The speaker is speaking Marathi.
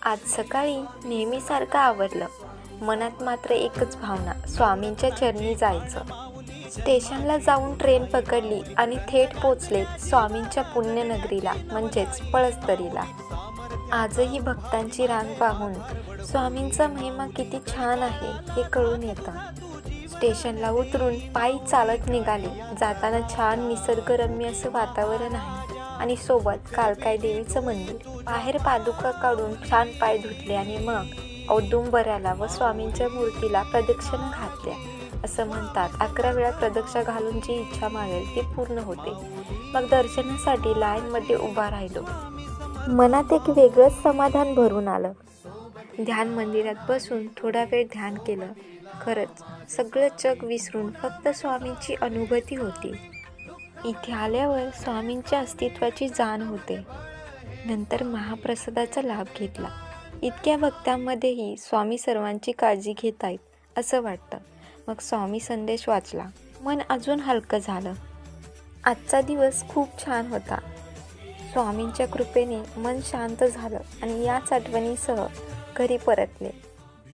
आज सकाळी नेहमीसारखं आवरलं. मनात मात्र एकच भावना, स्वामींच्या चरणी जायचं. स्टेशनला जाऊन ट्रेन पकडली आणि थेट पोचले स्वामींच्या पुण्यनगरीला म्हणजेच पळसतरीला. आजही भक्तांची रांग पाहून स्वामींचा महिमा किती छान आहे हे कळून येतं. स्टेशनला उतरून पायी चालत निघाले. जाताना छान निसर्गरम्य असं वातावरण आहे आणि सोबत कालकाई देवीचं मंदिर. बाहेर पादुका काढून छान पाय धुतले आणि मग औदुंबऱ्याला व स्वामींच्या मूर्तीला प्रदक्षिणा घातल्या. असं म्हणतात 11 वेळा प्रदक्षिणा घालून जी इच्छा मागेल ती पूर्ण होते. मग दर्शनासाठी लाईनमध्ये उभा राहिलो. मनात एक वेगळंच समाधान भरून आलं. ध्यान मंदिरात बसून थोडा वेळ ध्यान केलं. खरंच सगळं जग विसरून फक्त स्वामींची अनुभूती होती. इथे आल्यावर स्वामींच्या अस्तित्वाची जाण होते. नंतर महाप्रसादाचा लाभ घेतला. इतक्या भक्तांमध्येही स्वामी सर्वांची काळजी घेत आहेत असं वाटतं. मग स्वामी संदेश वाचला. मन अजून हलकं झालं. आजचा दिवस खूप छान होता. स्वामींच्या कृपेने मन शांत झालं आणि याच आठवणीसह घरी परतले.